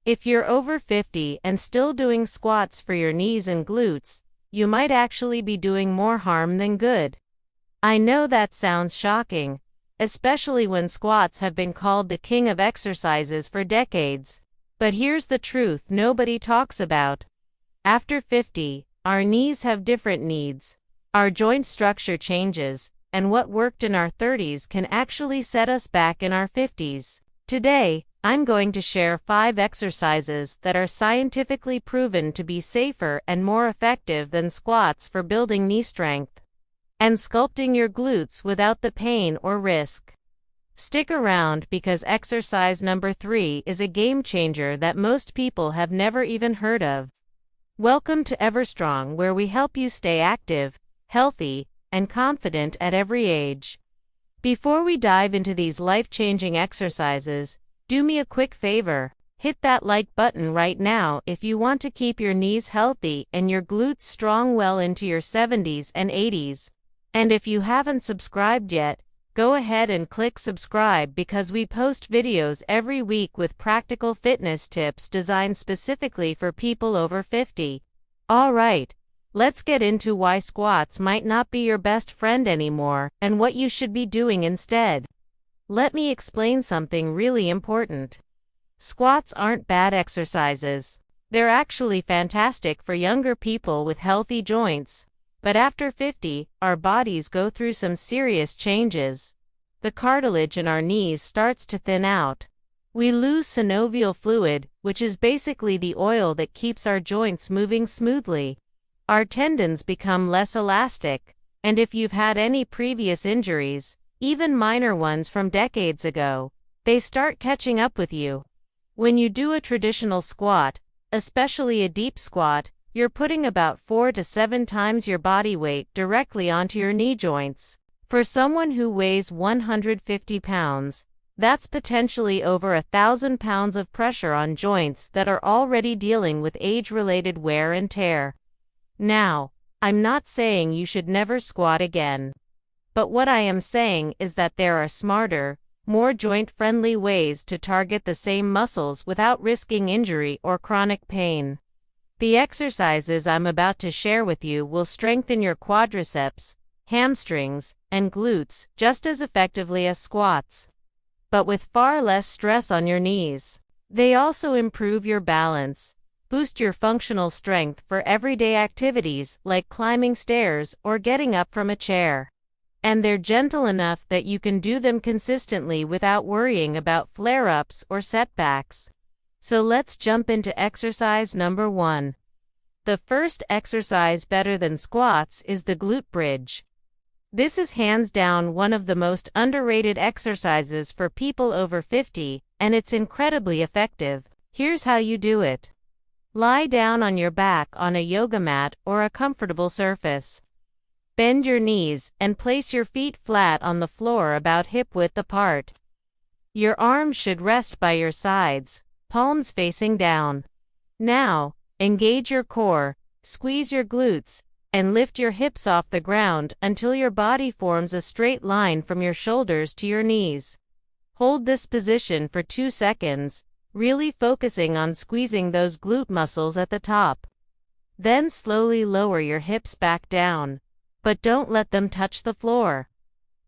If you're over 50 and still doing squats for your knees and glutes, you might actually be doing more harm than good. I know that sounds shocking, especially when squats have been called the king of exercises for decades. But here's the truth nobody talks about. After 50, our knees have different needs. Our joint structure changes, and what worked in our 30s can actually set us back in our 50s. Today, I'm going to share 5 exercises that are scientifically proven to be safer and more effective than squats for building knee strength and sculpting your glutes without the pain or risk. Stick around because exercise number 3 is a game changer that most people have never even heard of. Welcome to EverStrong, where we help you stay active, healthy, and confident at every age. Before we dive into these life-changing exercises, do me a quick favor. Hit that like button right now if you want to keep your knees healthy and your glutes strong well into your 70s and 80s. And if you haven't subscribed yet, go ahead and click subscribe because we post videos every week with practical fitness tips designed specifically for people over 50. Alright, let's get into why squats might not be your best friend anymore and what you should be doing instead. Let me explain something really important. Squats aren't bad exercises. They're actually fantastic for younger people with healthy joints. But after 50, our bodies go through some serious changes. The cartilage in our knees starts to thin out. We lose synovial fluid, which is basically the oil that keeps our joints moving smoothly. Our tendons become less elastic, and if you've had any previous injuries, even minor ones from decades ago, they start catching up with you. When you do a traditional squat, especially a deep squat, you're putting about 4 to 7 times your body weight directly onto your knee joints. For someone who weighs 150 pounds, that's potentially over 1,000 pounds of pressure on joints that are already dealing with age-related wear and tear. Now, I'm not saying you should never squat again. But what I am saying is that there are smarter, more joint-friendly ways to target the same muscles without risking injury or chronic pain. The exercises I'm about to share with you will strengthen your quadriceps, hamstrings, and glutes just as effectively as squats, but with far less stress on your knees. They also improve your balance, boost your functional strength for everyday activities like climbing stairs or getting up from a chair. And they're gentle enough that you can do them consistently without worrying about flare-ups or setbacks. So let's jump into exercise number 1. The first exercise better than squats is the glute bridge. This is hands down one of the most underrated exercises for people over 50, and it's incredibly effective. Here's how you do it. Lie down on your back on a yoga mat or a comfortable surface. Bend your knees and place your feet flat on the floor about hip-width apart. Your arms should rest by your sides, palms facing down. Now, engage your core, squeeze your glutes, and lift your hips off the ground until your body forms a straight line from your shoulders to your knees. Hold this position for 2 seconds, really focusing on squeezing those glute muscles at the top. Then slowly lower your hips back down, but don't let them touch the floor.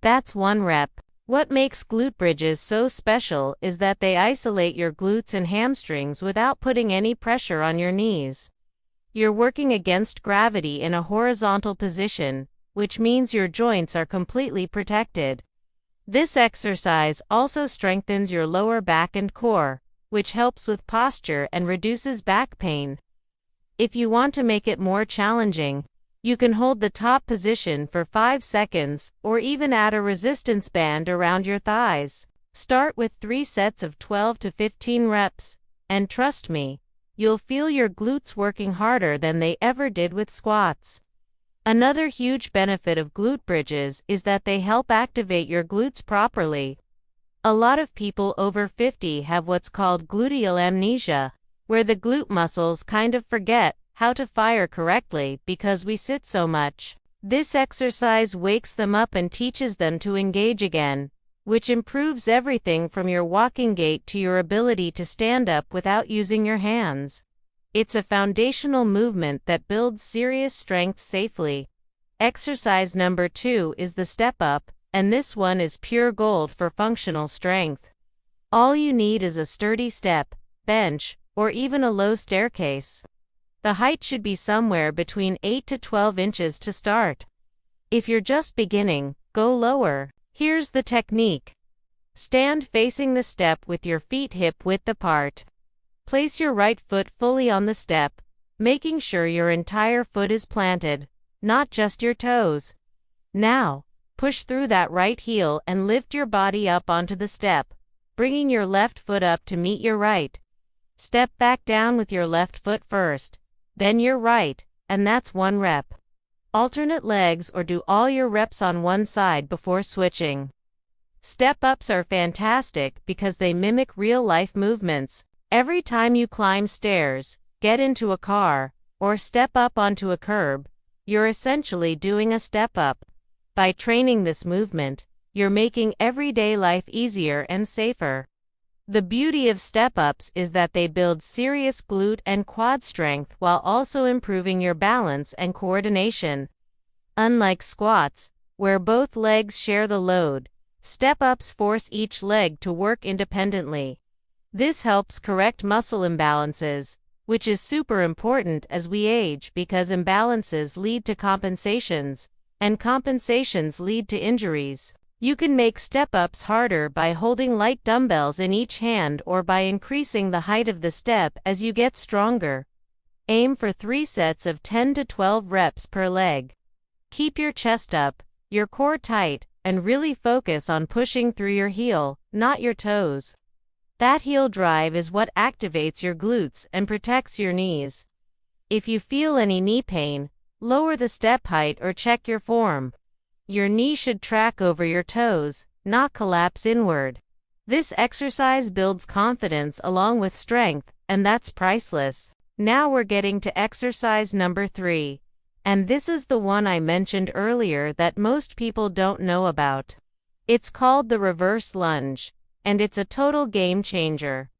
That's 1 rep. What makes glute bridges so special is that they isolate your glutes and hamstrings without putting any pressure on your knees. You're working against gravity in a horizontal position, which means your joints are completely protected. This exercise also strengthens your lower back and core, which helps with posture and reduces back pain. If you want to make it more challenging, you can hold the top position for 5 seconds, or even add a resistance band around your thighs. Start with 3 sets of 12 to 15 reps, and trust me, you'll feel your glutes working harder than they ever did with squats. Another huge benefit of glute bridges is that they help activate your glutes properly. A lot of people over 50 have what's called gluteal amnesia, where the glute muscles kind of forget how to fire correctly because we sit so much. This exercise wakes them up and teaches them to engage again, which improves everything from your walking gait to your ability to stand up without using your hands. It's a foundational movement that builds serious strength safely. Exercise number 2 is the step up, and this one is pure gold for functional strength. All you need is a sturdy step, bench, or even a low staircase. The height should be somewhere between 8 to 12 inches to start. If you're just beginning, go lower. Here's the technique. Stand facing the step with your feet hip-width apart. Place your right foot fully on the step, making sure your entire foot is planted, not just your toes. Now, push through that right heel and lift your body up onto the step, bringing your left foot up to meet your right. Step back down with your left foot first, then your right, and that's 1 rep. Alternate legs or do all your reps on one side before switching. Step-ups are fantastic because they mimic real-life movements. Every time you climb stairs, get into a car, or step up onto a curb, you're essentially doing a step-up. By training this movement, you're making everyday life easier and safer. The beauty of step-ups is that they build serious glute and quad strength while also improving your balance and coordination. Unlike squats, where both legs share the load, step-ups force each leg to work independently. This helps correct muscle imbalances, which is super important as we age because imbalances lead to compensations, and compensations lead to injuries. You can make step-ups harder by holding light dumbbells in each hand or by increasing the height of the step as you get stronger. Aim for 3 sets of 10 to 12 reps per leg. Keep your chest up, your core tight, and really focus on pushing through your heel, not your toes. That heel drive is what activates your glutes and protects your knees. If you feel any knee pain, lower the step height or check your form. Your knee should track over your toes, not collapse inward. This exercise builds confidence along with strength, and that's priceless. Now we're getting to exercise number 3. And this is the one I mentioned earlier that most people don't know about. It's called the reverse lunge, and it's a total game changer.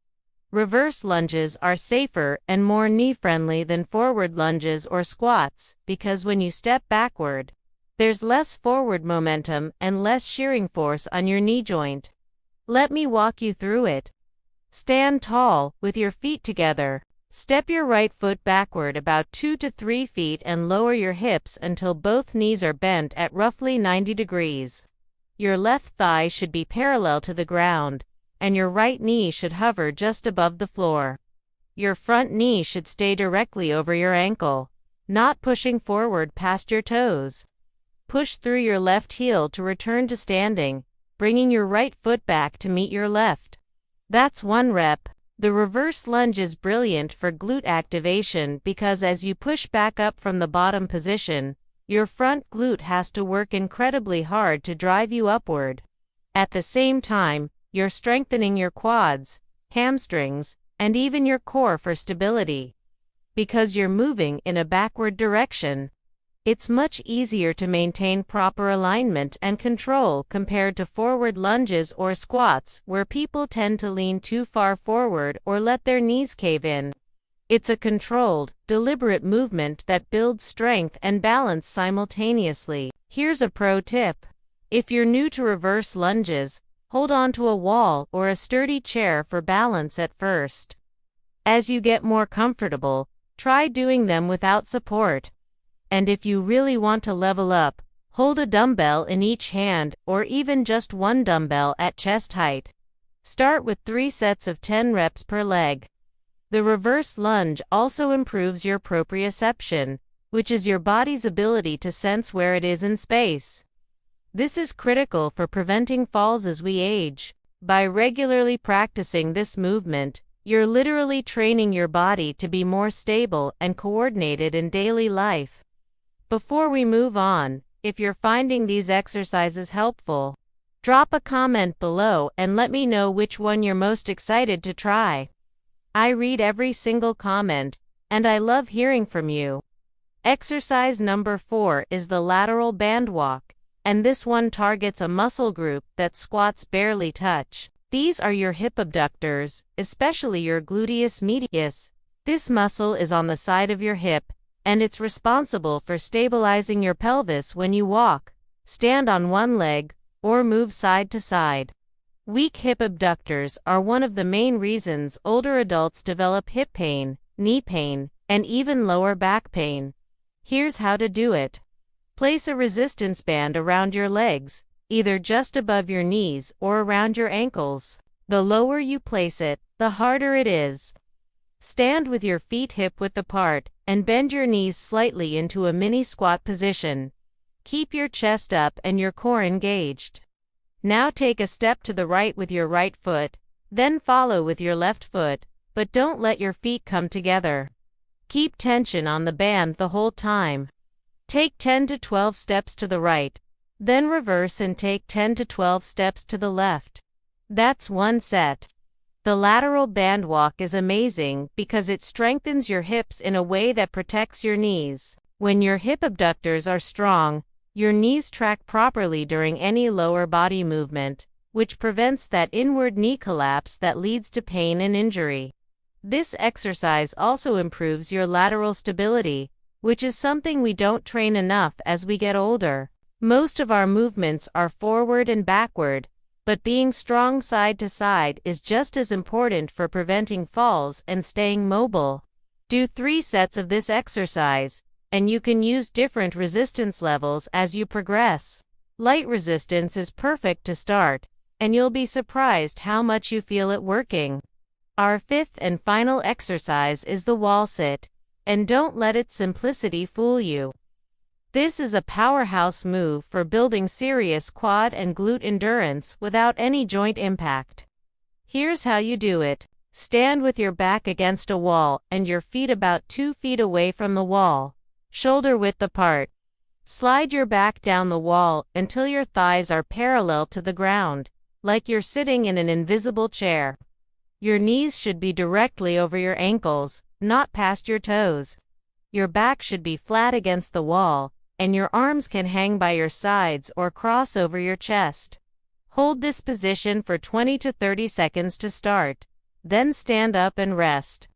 Reverse lunges are safer and more knee-friendly than forward lunges or squats because when you step backward, there's less forward momentum and less shearing force on your knee joint. Let me walk you through it. Stand tall, with your feet together. Step your right foot backward about 2 to 3 feet and lower your hips until both knees are bent at roughly 90 degrees. Your left thigh should be parallel to the ground, and your right knee should hover just above the floor. Your front knee should stay directly over your ankle, not pushing forward past your toes. Push through your left heel to return to standing, bringing your right foot back to meet your left. That's 1 rep. The reverse lunge is brilliant for glute activation because as you push back up from the bottom position, your front glute has to work incredibly hard to drive you upward. At the same time, you're strengthening your quads, hamstrings, and even your core for stability. Because you're moving in a backward direction, it's much easier to maintain proper alignment and control compared to forward lunges or squats where people tend to lean too far forward or let their knees cave in. It's a controlled, deliberate movement that builds strength and balance simultaneously. Here's a pro tip. If you're new to reverse lunges, hold on to a wall or a sturdy chair for balance at first. As you get more comfortable, try doing them without support. And if you really want to level up, hold a dumbbell in each hand or even just 1 dumbbell at chest height. Start with 3 sets of 10 reps per leg. The reverse lunge also improves your proprioception, which is your body's ability to sense where it is in space. This is critical for preventing falls as we age. By regularly practicing this movement, you're literally training your body to be more stable and coordinated in daily life. Before we move on, if you're finding these exercises helpful, drop a comment below and let me know which one you're most excited to try. I read every single comment, and I love hearing from you. Exercise number 4 is the lateral band walk, and this one targets a muscle group that squats barely touch. These are your hip abductors, especially your gluteus medius. This muscle is on the side of your hip, and it's responsible for stabilizing your pelvis when you walk, stand on one leg, or move side to side. Weak hip abductors are one of the main reasons older adults develop hip pain, knee pain, and even lower back pain. Here's how to do it. Place a resistance band around your legs, either just above your knees or around your ankles. The lower you place it, the harder it is. Stand with your feet hip-width apart and bend your knees slightly into a mini squat position. Keep your chest up and your core engaged. Now take a step to the right with your right foot, then follow with your left foot, but don't let your feet come together. Keep tension on the band the whole time. Take 10 to 12 steps to the right, then reverse and take 10 to 12 steps to the left. That's one set. The lateral band walk is amazing because it strengthens your hips in a way that protects your knees. When your hip abductors are strong, your knees track properly during any lower body movement, which prevents that inward knee collapse that leads to pain and injury. This exercise also improves your lateral stability, which is something we don't train enough as we get older. Most of our movements are forward and backward, but being strong side to side is just as important for preventing falls and staying mobile. Do 3 sets of this exercise, and you can use different resistance levels as you progress. Light resistance is perfect to start, and you'll be surprised how much you feel it working. Our 5th and final exercise is the wall sit, and don't let its simplicity fool you. This is a powerhouse move for building serious quad and glute endurance without any joint impact. Here's how you do it. Stand with your back against a wall and your feet about 2 feet away from the wall, shoulder width apart. Slide your back down the wall until your thighs are parallel to the ground, like you're sitting in an invisible chair. Your knees should be directly over your ankles, not past your toes. Your back should be flat against the wall, and your arms can hang by your sides or cross over your chest. Hold this position for 20 to 30 seconds to start, then stand up and rest.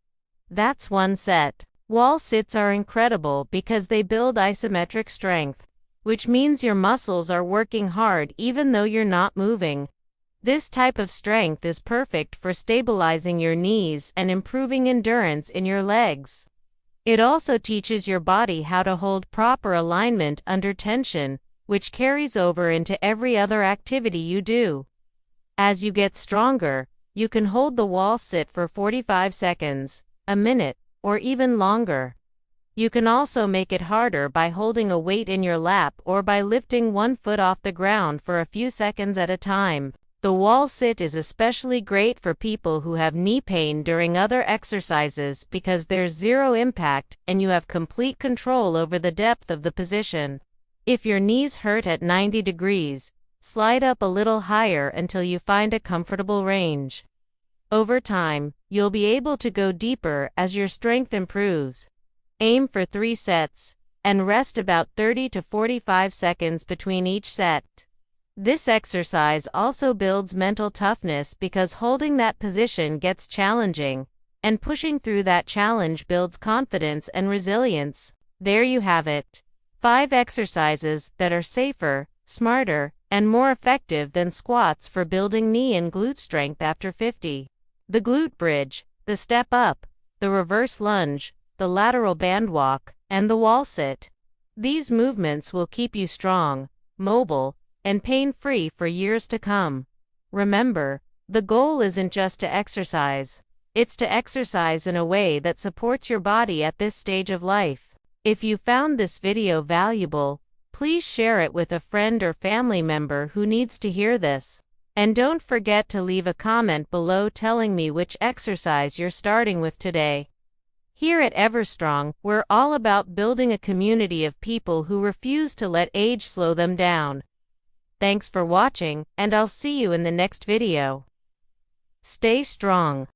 That's one set. Wall sits are incredible because they build isometric strength, which means your muscles are working hard even though you're not moving. This type of strength is perfect for stabilizing your knees and improving endurance in your legs. It also teaches your body how to hold proper alignment under tension, which carries over into every other activity you do. As you get stronger, you can hold the wall sit for 45 seconds, a minute, or even longer. You can also make it harder by holding a weight in your lap or by lifting one foot off the ground for a few seconds at a time. The wall sit is especially great for people who have knee pain during other exercises because there's zero impact and you have complete control over the depth of the position. If your knees hurt at 90 degrees, slide up a little higher until you find a comfortable range. Over time, you'll be able to go deeper as your strength improves. Aim for 3 sets, and rest about 30 to 45 seconds between each set. This exercise also builds mental toughness because holding that position gets challenging, and pushing through that challenge builds confidence and resilience. There you have it. 5 exercises that are safer, smarter, and more effective than squats for building knee and glute strength after 50. The glute bridge, the step up, the reverse lunge, the lateral band walk, and the wall sit. These movements will keep you strong, mobile, and pain-free for years to come. Remember, the goal isn't just to exercise. It's to exercise in a way that supports your body at this stage of life. If you found this video valuable, please share it with a friend or family member who needs to hear this. And don't forget to leave a comment below telling me which exercise you're starting with today. Here at Everstrong, we're all about building a community of people who refuse to let age slow them down. Thanks for watching, and I'll see you in the next video. Stay strong.